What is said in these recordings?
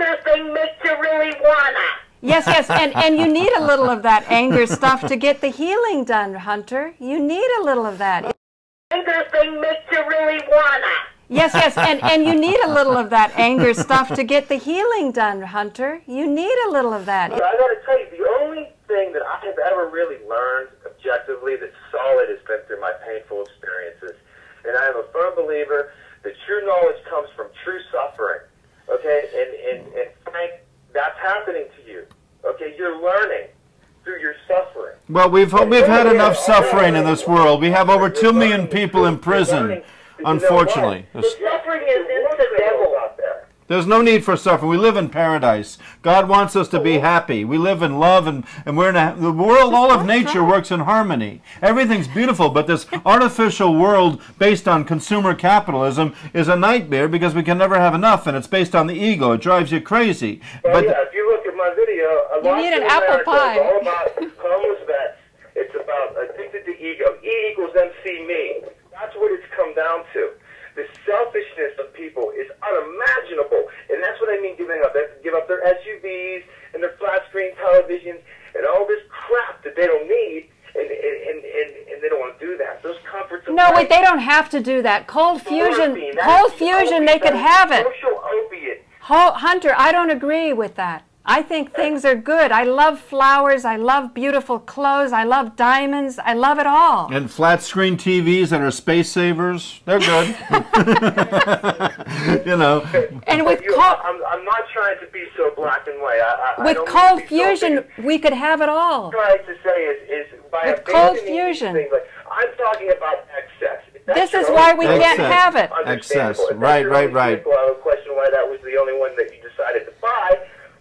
anger thing makes you really wanna. Yes, yes, and you need a little of that anger stuff to get the healing done, Hunter. You need a little of that. Anger thing makes you really wanna. Yes, yes, and you need a little of that anger stuff to get the healing done, Hunter. You need a little of that. I gotta tell you, the only thing that I have ever really learned objectively that's solid has been through my painful experiences. And I am a firm believer that true knowledge comes from true suffering. Okay? And Frank, that's happening to you. Okay? You're learning through your suffering. Well, we've had enough suffering in this world. We have over 2 million people in prison, unfortunately. Suffering is incidental out there. There's no need for suffering. We live in paradise. God wants us to be happy. We live in love, and we're in the world. All of nature works in harmony. Everything's beautiful, but this artificial world based on consumer capitalism is a nightmare because we can never have enough, and it's based on the ego. It drives you crazy. Well, yeah, if you look at my video, You need an apple pie. It's all about homeless vets. It's about addicted to ego. E equals MC me. That's what it's come down to. The selfishness of people is unimaginable, and that's what I mean giving up. They have to give up their SUVs and their flat screen televisions and all this crap that they don't need, and they don't want to do that. Those comforts of No, life, wait, they don't have to do that. Cold fusion, they could have it. Social opiate. Hunter, I don't agree with that. I think things are good. I love flowers. I love beautiful clothes. I love diamonds. I love it all. And flat screen TVs that are space savers, they're good. You know. And with I'm not trying to be so black and white. with cold fusion, we could have it all. What I'm trying to say is by With cold abandoning fusion. these things, like, I'm talking about excess. If that's This is your why own we thing, can't have it. understandable. Excess. If that's Right, your right, own right. vehicle, I would question why that was the only one that you decided to buy.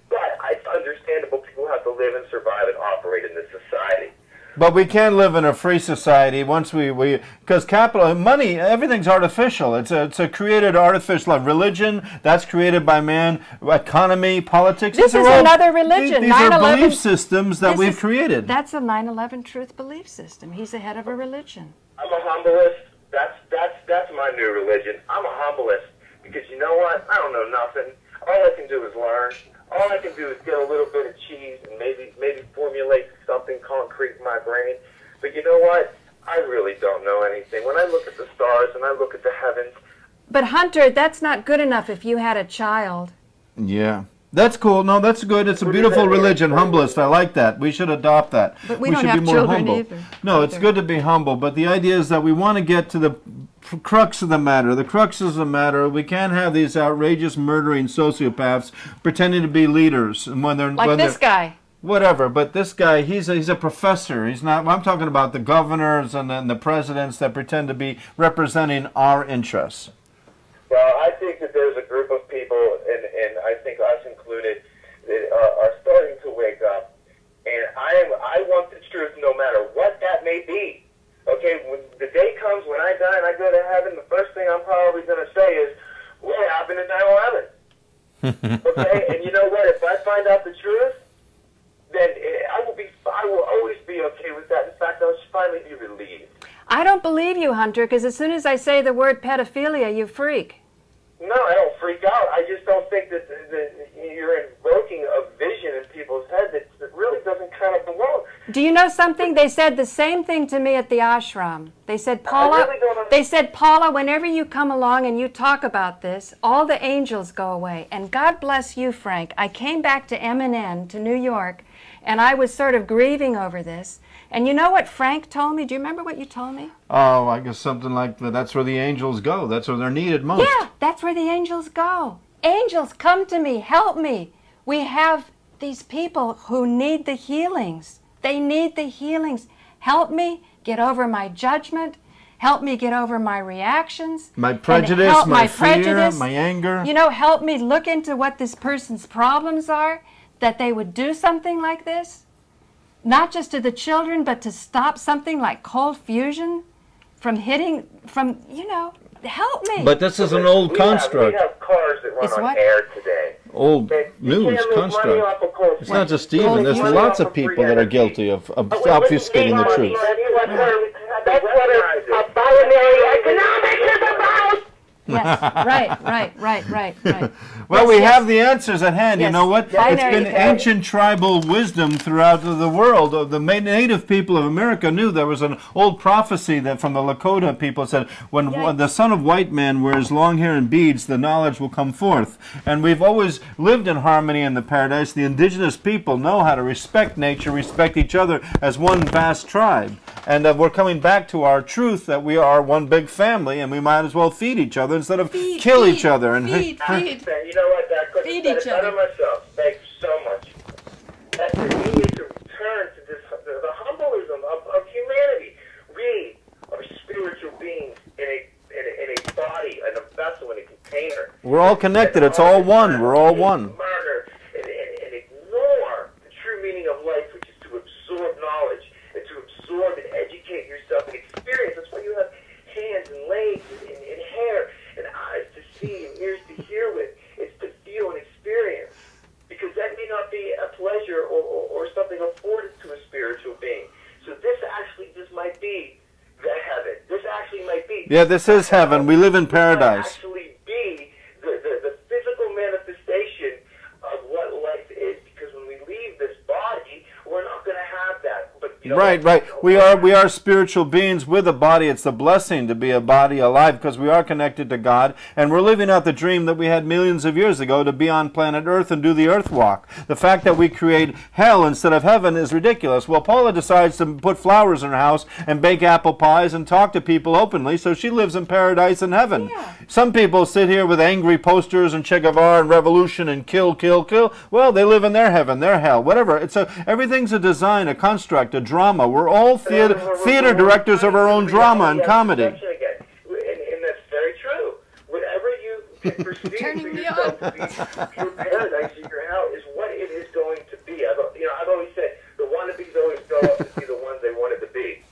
But it's understandable people have to live and survive and operate in this society. But we can't live in a free society once because capital, money, everything's artificial. It's a created artificial religion that's created by man. Economy, politics. This is another religion. These are belief systems that we've created. That's a 9/11 truth belief system. He's the head of a religion. I'm a humblist. That's my new religion. I'm a humblist because you know what? I don't know nothing. All I can do is learn. All I can do is get a little bit of cheese and maybe formulate something concrete in my brain. But you know what? I really don't know anything. When I look at the stars and I look at the heavens. But Hunter, that's not good enough if you had a child. Yeah. That's cool. No, that's good. It's a beautiful religion, humblest. I like that. We should adopt that. But we should don't be have more children humble. either. No, it's good to be humble, but the idea is that we want to get to the crux of the matter. The crux of the matter, we can't have these outrageous murdering sociopaths pretending to be leaders, and when they're Like this guy. Whatever, but this guy, he's a professor. He's not. I'm talking about the governors and then the presidents that pretend to be representing our interests. Well, I think that there's a group of people, and I think us included, that are starting to wake up. And I want the truth no matter what that may be. Okay, when the day comes when I die and I go to heaven, the first thing I'm probably going to say is, what happened in 9/11? Okay, and you know what? If I find out the truth, then I will always be okay with that. In fact, I'll finally be relieved. I don't believe you, Hunter, because as soon as I say the word pedophilia, you freak. No, I don't freak out. I just don't think that you're invoking a vision in people's head that really doesn't kind of belong. Do you know something? They said the same thing to me at the ashram. They said, Paula, whenever you come along and you talk about this, all the angels go away. And God bless you, Frank. I came back to MNN, to New York, and I was sort of grieving over this. And you know what Frank told me? Do you remember what you told me? Oh, I guess something like that. That's where the angels go. That's where they're needed most. Yeah, that's where the angels go. Angels, come to me. Help me. We have these people who need the healings. They need the healings. Help me get over my judgment. Help me get over my reactions. My prejudice, my fear, my anger. You know, help me look into what this person's problems are, that they would do something like this. Not just to the children, but to stop something like cold fusion from hitting, you know, help me. But this is an old construct. We have cars that run on air today. Old news construct. It's not just Stephen. There's lots of people that are guilty of obfuscating the truth. That's what a binary economics is about. Yes, right. Well, we have the answers at hand. Yes. You know what? It's been ancient tribal wisdom throughout the world. The native people of America knew there was an old prophecy that from the Lakota people said, when the son of white man wears long hair and beads, the knowledge will come forth. And we've always lived in harmony in the paradise. The indigenous people know how to respect nature, respect each other as one vast tribe. And we're coming back to our truth that we are one big family, and we might as well feed each other instead of kill each other. And You know what? That could Feed have each said it better other. myself. Thank you so much. That we need to return to this, the humbleism of humanity. We are spiritual beings in a body, in a vessel, in a container. we're all connected. It's all one. We're all one. Murder and ignore the true meaning of life, which is to absorb knowledge and to absorb and educate yourself and experience. That's why you have hands and legs and hair and eyes to see and ears to hear with. It's to feel and experience, because that may not be a pleasure or something afforded to a spiritual being. So this actually just might be the heaven. This actually might be. Yeah, this is heaven. We live in paradise. This might actually be the physical manifestation of what life is, because when we leave this body, we're not going to have that. But you know, Right. We are spiritual beings with a body. It's a blessing to be a body alive because we are connected to God, and we're living out the dream that we had millions of years ago to be on planet Earth and do the Earth walk. The fact that we create hell instead of heaven is ridiculous. Well, Paula decides to put flowers in her house and bake apple pies and talk to people openly, so she lives in paradise and heaven. Yeah. Some people sit here with angry posters and Che Guevara and revolution and kill. Well, they live in their heaven, their hell, whatever. Everything's a design, a construct, a drama. We're all theater directors of our own drama and comedy. And that's very true. Whatever you can perceive for yourself to be your paradise or your hell is what it is going to be. I've always said the wannabes always grow up to be the ones they wanted to be.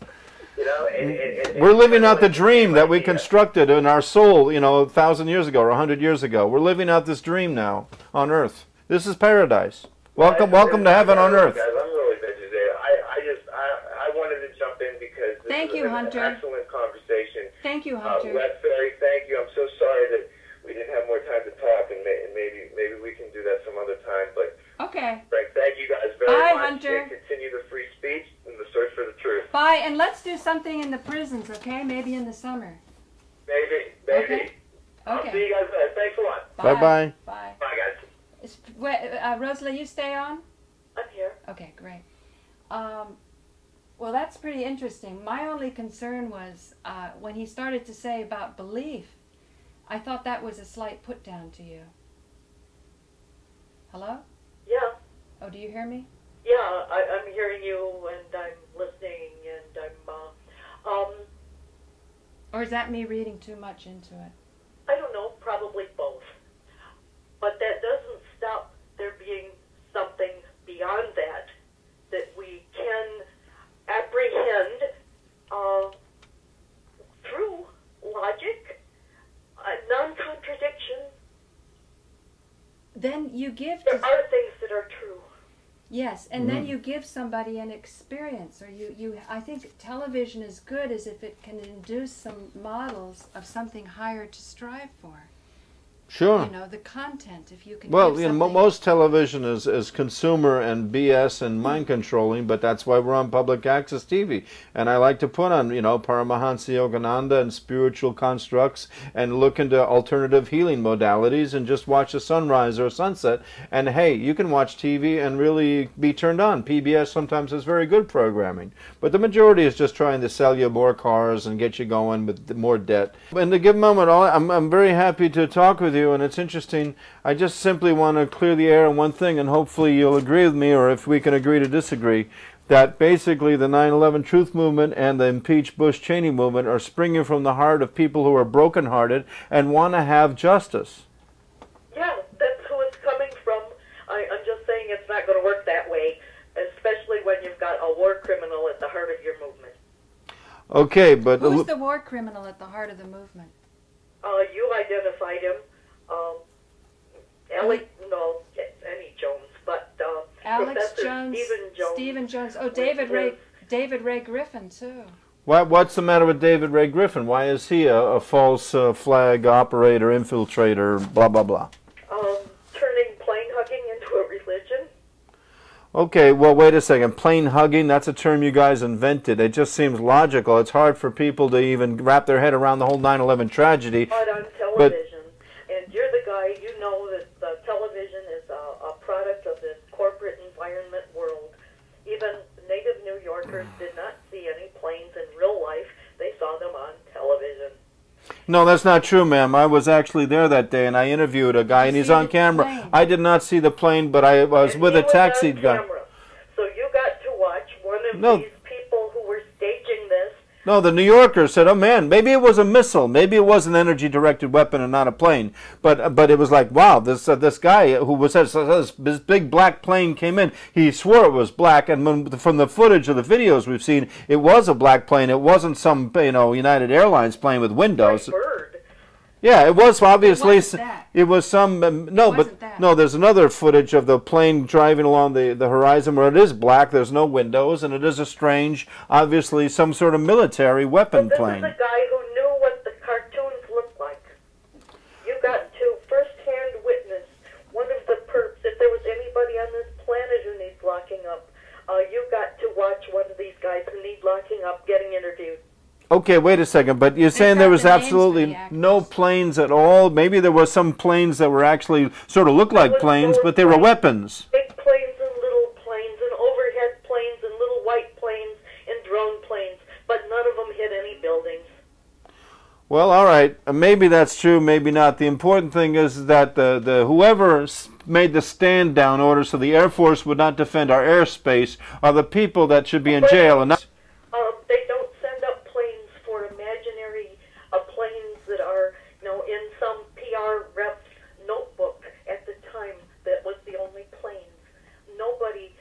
You know, and we're living out the dream that we constructed in our soul, 1,000 years ago or 100 years ago. We're living out this dream now on Earth. This is paradise. Welcome to heaven on Earth. Guys, I'm really busy today. I wanted to jump in because this Thank you, an Hunter. excellent conversation. Thank you, Hunter. Les Ferry, thank you. I'm so sorry that we didn't have more time to talk, and maybe we can do that some other time. But Okay. Frank, thank you guys very Bye, much. Hunter. And continue the free speech and the search for the truth. Bye, and let's do something in the prisons, okay? Maybe in the summer. Maybe. Okay. I'll see Okay. you guys later. Thanks a lot. Bye-bye. Bye. Bye, guys. Rosalie, you stay on? I'm here. Okay, great. Well, that's pretty interesting. My only concern was when he started to say about belief, I thought that was a slight put down to you. Hello? Yeah. Oh, do you hear me? Yeah, I'm hearing you and I'm listening and I'm, Or is that me reading too much into it? I don't know, probably both. But that doesn't stop there being something beyond that we can apprehend through logic, non-contradiction. Then you give There to, are things that are true. yes, and then you give somebody an experience, or I think television is good as if it can induce some models of something higher to strive for. Sure. You know, the content, if you can Well, give you know, something. most television is consumer and BS and mind controlling, but that's why we're on public access TV. And I like to put on, Paramahansa Yogananda and spiritual constructs and look into alternative healing modalities and just watch a sunrise or a sunset. And hey, you can watch TV and really be turned on. PBS sometimes has very good programming, but the majority is just trying to sell you more cars and get you going with more debt. And to give a moment, I'm very happy to talk with you. And it's interesting. I just simply want to clear the air on one thing, and hopefully you'll agree with me, or if we can agree to disagree, that basically the 9/11 Truth Movement and the Impeach Bush-Cheney movement are springing from the heart of people who are brokenhearted and want to have justice. Yeah, that's who it's coming from. I'm just saying it's not going to work that way, especially when you've got a war criminal at the heart of your movement. Okay, but Who's the war criminal at the heart of the movement? You identified him. Annie Jones, but Alex Professor Jones, Stephen Jones. Oh, David Ray Griffin too. what's the matter with David Ray Griffin? Why is he a false flag operator, infiltrator, blah, blah, blah? Okay, well, wait a second. Plane hugging, that's a term you guys invented. It just seems logical. It's hard for people to even wrap their head around the whole 9/11 tragedy. But on television, and you're the guy, you know that television is a product of this corporate environment world. Even native New Yorkers did not see any planes in real life. They saw them on television. No, that's not true, ma'am. I was actually there that day, and I interviewed a guy, and he's on camera. I did not see the plane, but I was with a taxi guy. So you got to watch one of these people who were staging this. No, the New Yorker said, "Oh man, maybe it was a missile. Maybe it was an energy-directed weapon and not a plane." But it was like, wow, this guy who was this big black plane came in. He swore it was black, and from the footage of the videos we've seen, it was a black plane. It wasn't some United Airlines plane with windows. Bird. Yeah, it was obviously. It was some No, there's another footage of the plane driving along the horizon where it is black. There's no windows, and it is a strange, obviously some sort of military weapon plane. This is a guy who knew what the cartoons looked like. You got to first-hand witness one of the perps. If there was anybody on this planet who needs locking up, you got to watch one of these guys who need locking up getting interviewed. Okay, wait a second, but you're saying there was absolutely no planes at all? Maybe there were some planes that were actually sort of looked like planes, but they were weapons. Big planes and little planes and overhead planes and little white planes and drone planes, but none of them hit any buildings. Well, all right, maybe that's true, maybe not. The important thing is that whoever made the stand-down order so the Air Force would not defend our airspace are the people that should be in jail. And they don't send up planes for imaginary planes that are, in some PR rep's notebook at the time. That was the only planes. Nobody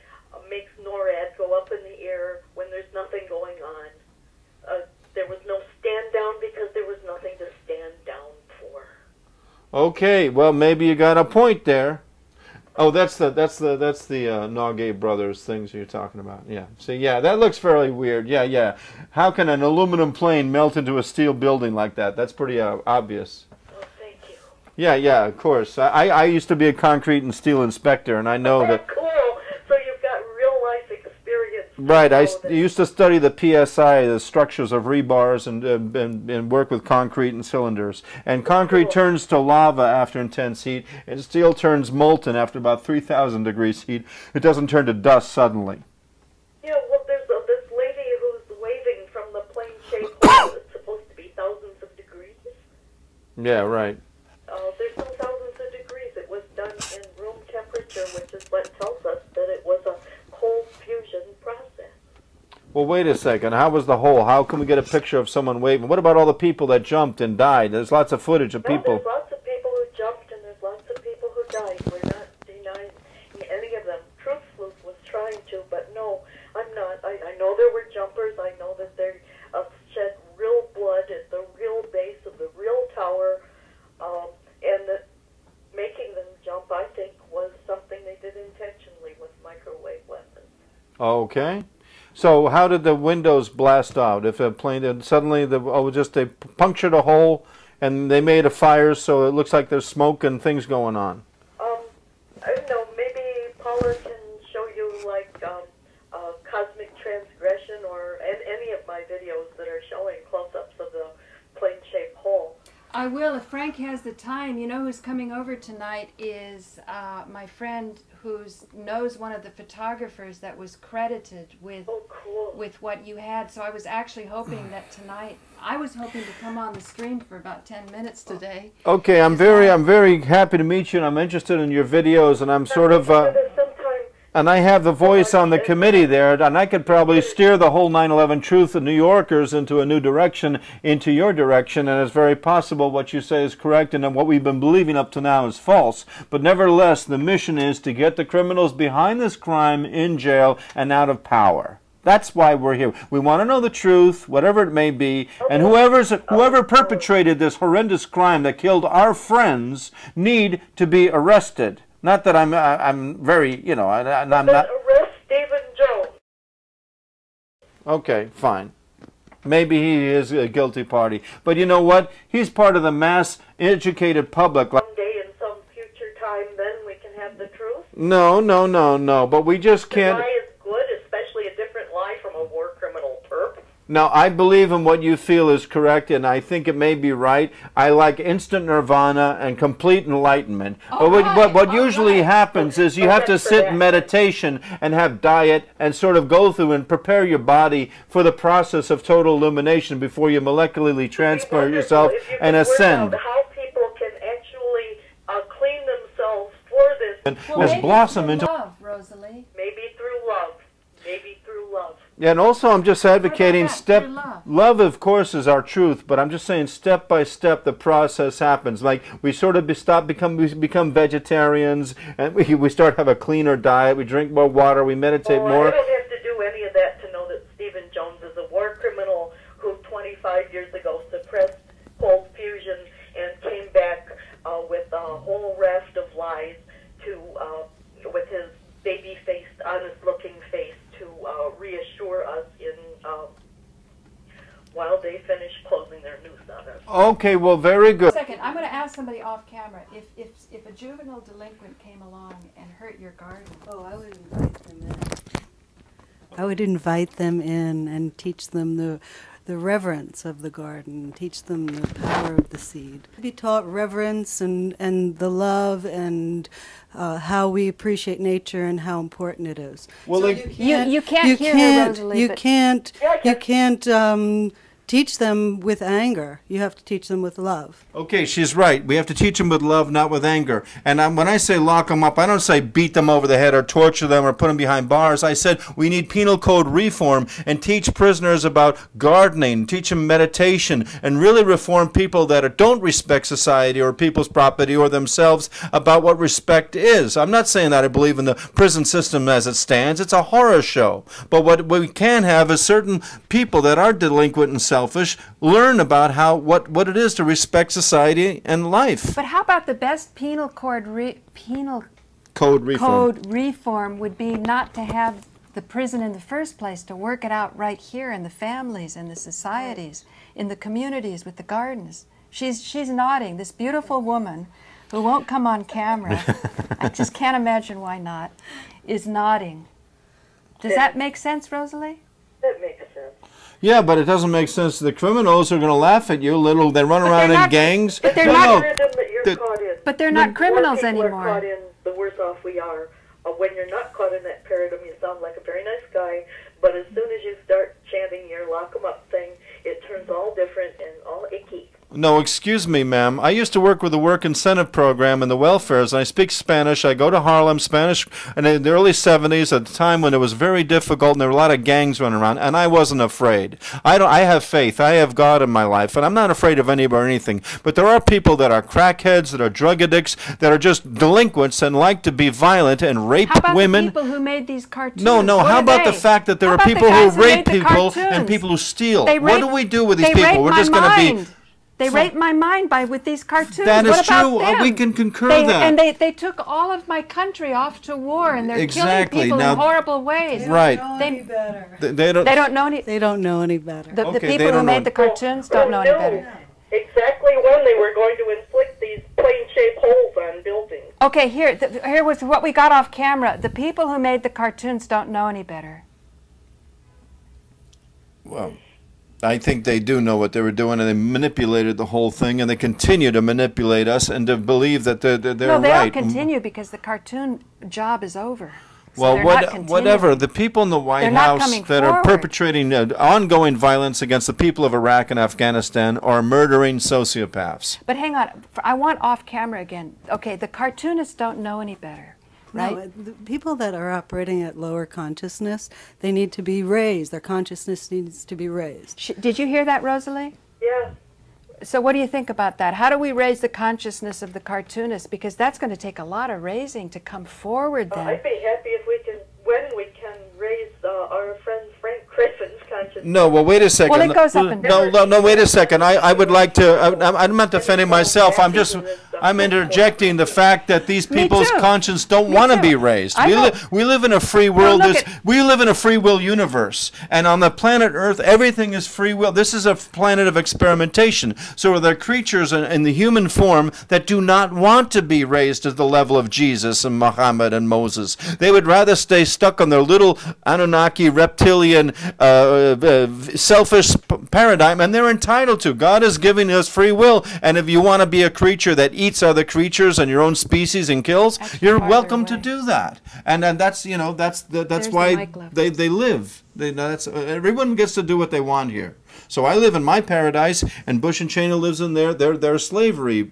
makes NORAD go up in the air when there's nothing going on. There was no stand down because there was nothing to stand down for. Okay, well, maybe you got a point there. Oh, that's the Nogay brothers things you're talking about. Yeah. See, yeah, that looks fairly weird. Yeah. How can an aluminum plane melt into a steel building like that? That's pretty obvious. Well, thank you. Yeah, of course. I used to be a concrete and steel inspector, and I know that. Cool. So you've got real life experience. Right. I used to study the PSI, the structures of rebars, and work with concrete and cylinders. And concrete turns to lava after intense heat, and steel turns molten after about 3,000 degrees heat. It doesn't turn to dust suddenly. Yeah, well, there's this lady who's waving from the plane-shaped hole that's supposed to be thousands of degrees. Yeah, right. There's no thousands of degrees. It was done in room temperature, which is what tells us that it was a cold fusion process. Well, wait a second. How was the hole? How can we get a picture of someone waving? What about all the people that jumped and died? There's lots of footage of people. There's lots of people who jumped and there's lots of people who died. We're not denying any of them. Truth Sleuth was trying to, but no, I'm not. I know there were jumpers. I know that they shed real blood at the real base of the real tower, and that making them jump, I think, was something they did intentionally with microwave weapons. Okay. So how did the windows blast out? If a plane did suddenly they punctured a hole and they made a fire, so it looks like there's smoke and things going on. I don't know. Maybe Paula can show you like cosmic transgression or any of my videos that are showing close-ups of the plane-shaped hole. I will if Frank has the time. You know who's coming over tonight is my friend who knows one of the photographers that was credited with with what you had. So I was actually hoping that tonight, I was hoping to come on the stream for about 10 minutes today. Okay, I'm very happy to meet you, and I'm interested in your videos, and I'm sort of and I have the voice on the committee there, and I could probably steer the whole 9/11 truth of New Yorkers into a new direction, into your direction, and it's very possible what you say is correct and what we've been believing up to now is false. But nevertheless, the mission is to get the criminals behind this crime in jail and out of power. That's why we're here. We want to know the truth, whatever it may be, and whoever perpetrated this horrendous crime that killed our friends need to be arrested. Not that I'm very, I'm not. Arrest Stephen Jones. Okay, fine. Maybe he is a guilty party, but you know what? He's part of the mass educated public. One day in some future time, then we can can have the truth? No, no, no, no. But we just The can't. lie is good, especially a different lie from a war criminal perp. Now, I believe in what you feel is correct, and I think it may be right. I like instant nirvana and complete enlightenment. But what usually happens is you have to sit in meditation and have diet and sort of go through and prepare your body for the process of total illumination before you molecularly transport yourself and ascend. How people can actually clean themselves for this. And let's blossom into love, Rosalie. Maybe through love. Maybe through love. Yeah, and also I'm just advocating love, of course, is our truth, but I'm just saying step by step the process happens. Like we sort of become vegetarians, and we start to have a cleaner diet, we drink more water, we meditate more. I don't have to do any of that to know that Stephen Jones is a war criminal who 25 years ago suppressed cold fusion and came back with a whole raft of lies with his baby-faced, honest-looking face to reassure us while they finish closing their noose on us. Okay, well, very good. Second, I'm going to ask somebody off camera. If a juvenile delinquent came along and hurt your garden, I would invite them in. I would invite them in and teach them the reverence of the garden, teach them the power of the seed. Be taught reverence and the love and how we appreciate nature and how important it is. Well, so you can't hear her, Rosalie. You can't teach them with anger. You have to teach them with love. Okay, she's right. We have to teach them with love, not with anger. And when I say lock them up, I don't say beat them over the head or torture them or put them behind bars. I said we need penal code reform and teach prisoners about gardening, teach them meditation, and really reform people that don't respect society or people's property or themselves about what respect is. I'm not saying that I believe in the prison system as it stands. It's a horror show. But what we can have is certain people that are delinquent and selfish learn about what it is to respect society and life. But how about the best penal code reform would be not to have the prison in the first place, to work it out right here in the families, in the societies, in the communities with the gardens. She's nodding, this beautiful woman who won't come on camera, I just can't imagine why not, is nodding. Does that make sense, Rosalie? That makes sense. Yeah, but it doesn't make sense. The criminals are going to laugh at you. They run around in gangs. But they're not criminals anymore. The more people are caught in, the worse off we are. When you're not caught in that paradigm, you sound like a very nice guy. But as soon as you start chanting your lock 'em up thing, it turns all different and all icky. No, excuse me, ma'am. I used to work with the work incentive program and the welfares, and I speak Spanish. I go to Harlem, Spanish, and in the early 70s, at the time when it was very difficult and there were a lot of gangs running around, and I wasn't afraid. I have faith. I have God in my life, and I'm not afraid of anybody or anything. But there are people that are crackheads, that are drug addicts, that are just delinquents and like to be violent and rape women. How about the people who made these cartoons? No. How about the fact that there are people who rape people and people who steal? What do we do with these people? We're just going to be... They raped my mind with these cartoons. That is what about true. them? We can concur that. And they took all of my country off to war, and they're killing people in horrible ways. Right. They don't know any better. They don't know any better. The people who made the cartoons don't know any better. Exactly when they were going to inflict these plane-shaped holes on buildings. Okay, here was what we got off camera. The people who made the cartoons don't know any better. Well, I think they do know what they were doing, and they manipulated the whole thing, and they continue to manipulate us and to believe that they're right. No, they don't continue because the cartoon job is over. So well, whatever. The people in the White House that are perpetrating ongoing violence against the people of Iraq and Afghanistan are murdering sociopaths. But hang on. I want off camera again. Okay, the cartoonists don't know any better. Right? No, the people that are operating at lower consciousness, they need to be raised. Their consciousness needs to be raised. Did you hear that, Rosalie? Yeah. So what do you think about that? How do we raise the consciousness of the cartoonists? Because that's going to take a lot of raising to come forward then. I'd be happy if when we can raise our friend Frank Griffin's consciousness. No, well, wait a second. Well, it goes up and down. No, wait a second. I would like to, I'm not defending myself. I'm just, I'm interjecting the fact that these people's conscience don't want to be raised. We live in a free world. We live in a free will universe. And on the planet Earth, everything is free will. This is a planet of experimentation. So there are creatures in the human form that do not want to be raised to the level of Jesus and Muhammad and Moses. They would rather stay stuck on their little Anunnaki, reptilian, selfish paradigm, and they're entitled to. God is giving us free will, and if you want to be a creature that eats other creatures and your own species and kills, you're welcome to do that. And that's why they live. Everyone gets to do what they want here. So I live in my paradise, and Bush and Cheney lives in their slavery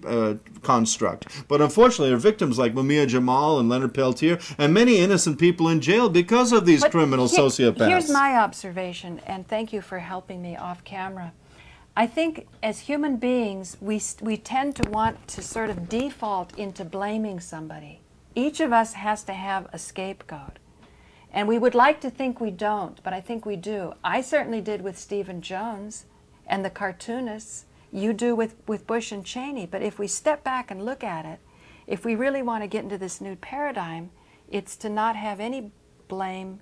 construct. But unfortunately, there are victims like Mumia Jamal and Leonard Peltier, and many innocent people in jail because of these criminal sociopaths. Here's my observation, and thank you for helping me off camera. I think as human beings, we tend to want to sort of default into blaming somebody. Each of us has to have a scapegoat. And we would like to think we don't, but I think we do. I certainly did with Stephen Jones and the cartoonists. You do with Bush and Cheney. But if we step back and look at it, if we really want to get into this new paradigm, it's to not have any blame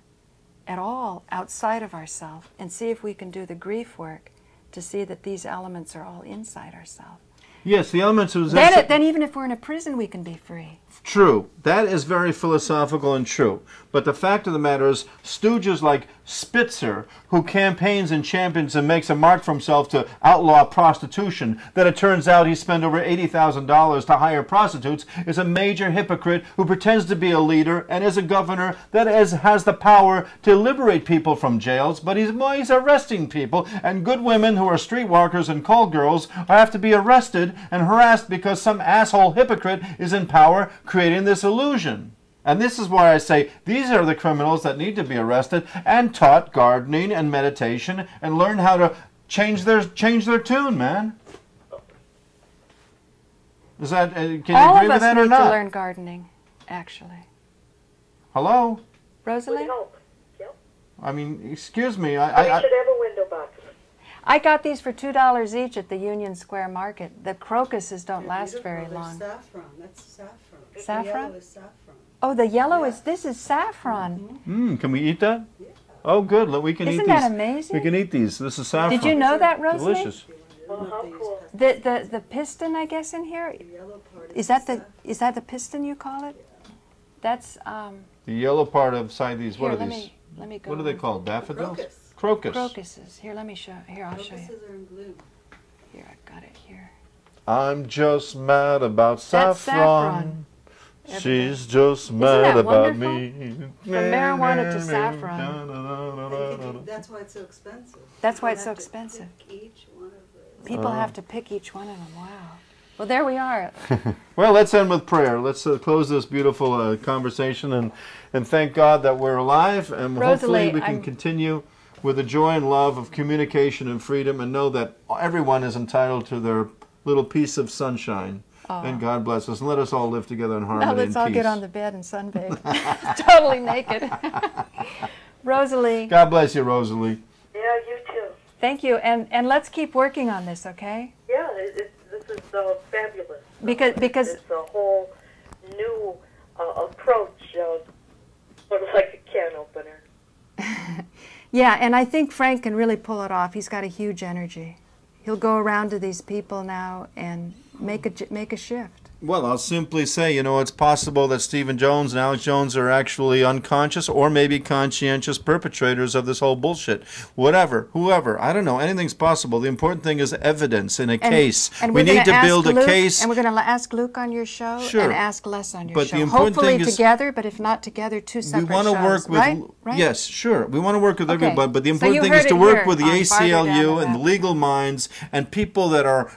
at all outside of ourselves and see if we can do the grief work to see that these elements are all inside ourselves. Yes, the elements of... Then even if we're in a prison, we can be free. True. That is very philosophical and true. But the fact of the matter is, stooges like Spitzer, who campaigns and champions and makes a mark for himself to outlaw prostitution, that it turns out he spent over $80,000 to hire prostitutes, is a major hypocrite who pretends to be a leader and is a governor that has the power to liberate people from jails, but he's arresting people, and good women who are streetwalkers and call girls have to be arrested and harassed because some asshole hypocrite is in power creating this illusion. And this is why I say these are the criminals that need to be arrested and taught gardening and meditation and learn how to change their tune, man. Is that can you agree with that or not? All of us need to learn gardening, actually. Hello? Rosalie? Yep. I mean, excuse me. We should have a window box. I got these for $2 each at the Union Square Market. The crocuses don't last very long. Saffron. That's saffron. Saffron? The yellow is saffron. Oh, the yellow is, this is saffron. Can we eat that? Yeah. Oh, good. We can eat these. Isn't that amazing? We can eat these. This is saffron. Did you know that, Rosalie? Delicious. Oh, how cool. The piston, I guess, in here, is that the piston you call it? That's the yellow part of side these. What are these? Let me go. What are they called? Daffodils? Crocus. Crocuses. Here, let me show. Here, I'll show you. Crocuses are in bloom. Here, I've got it here. I'm just mad about That's saffron. She's just mad about me. From marijuana to saffron. That's why it's so expensive. That's why it's so expensive. Each one of those. People have to pick each one of them. Wow. Well, there we are. Well, let's end with prayer. Let's close this beautiful conversation and thank God that we're alive, and Rosalie, hopefully we can continue with the joy and love of communication and freedom, and know that everyone is entitled to their little piece of sunshine. And God bless us, and let us all live together in harmony and peace. Now let's all get on the bed and sunbathe. Totally naked. Rosalie. God bless you, Rosalie. Yeah, you too. Thank you, and let's keep working on this, okay? Yeah, this is fabulous. Because it's a whole new approach, sort of like a can opener. Yeah, and I think Frank can really pull it off. He's got a huge energy. He'll go around to these people now and make a shift. Well, I'll simply say, it's possible that Stephen Jones and Alex Jones are actually unconscious or maybe conscientious perpetrators of this whole bullshit. Whatever, whoever, I don't know, anything's possible. The important thing is evidence in a case. And we need to build a case. And we're going to ask Luke on your show and ask Les on your show. The important Hopefully thing is, together, but if not together, two separate shows. We want to work with, right? Yes, sure. We want to work with everybody, but the important thing is to work with the ACLU and the legal minds and people that are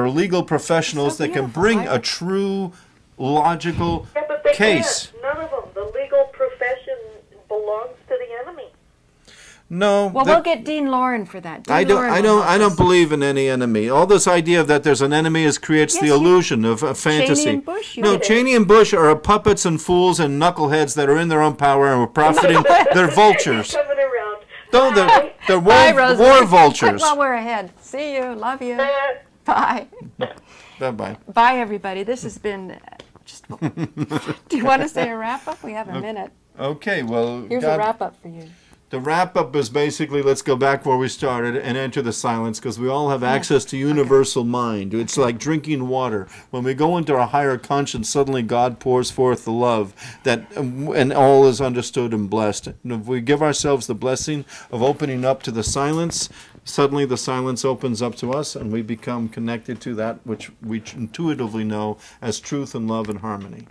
legal professionals that can bring a true logical case. Can't. None of them. The legal profession belongs to the enemy. No. Well, we'll get Dean Lauren for that. I don't believe in any enemy. All this idea that there's an enemy creates the illusion of a fantasy. Cheney and Bush, Cheney and Bush are puppets and fools and knuckleheads that are in their own power and are profiting. They're vultures. Coming around. No, they're war vultures. Well, we're ahead. See you. Love you. Bye. Bye-bye. Bye, everybody. This has been just... Do you want to say a wrap-up? We have a minute. Okay, well... Here's a wrap-up for you. The wrap-up is basically, let's go back where we started and enter the silence, because we all have access to universal mind. It's like drinking water. When we go into our higher conscience, suddenly God pours forth the love, and all is understood and blessed. And if we give ourselves the blessing of opening up to the silence, suddenly the silence opens up to us, and we become connected to that which we intuitively know as truth and love and harmony.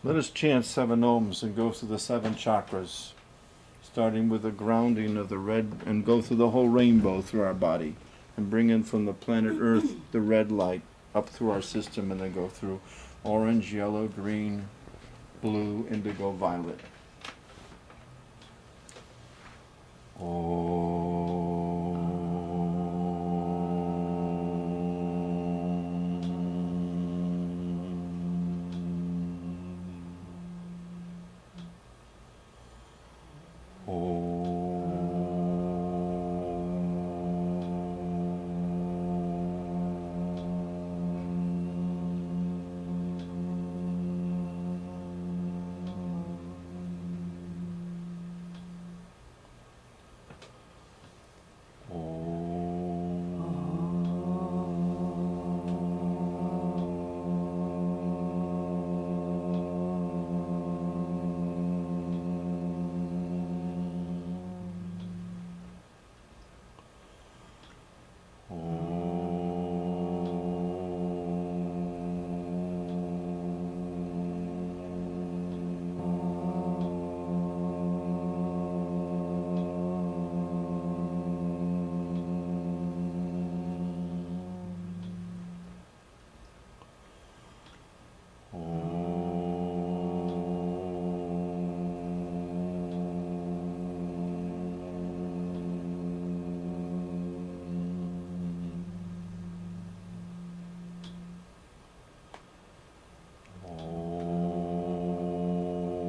Let us chant 7 ohms and go through the 7 chakras, starting with the grounding of the red, and go through the whole rainbow through our body, and bring in from the planet Earth the red light up through our system, and then go through orange, yellow, green, blue, indigo, violet.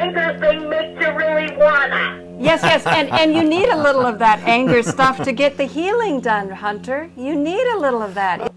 Anger thing makes you really wanna. Yes, yes, and you need a little of that anger stuff to get the healing done, Hunter. You need a little of that.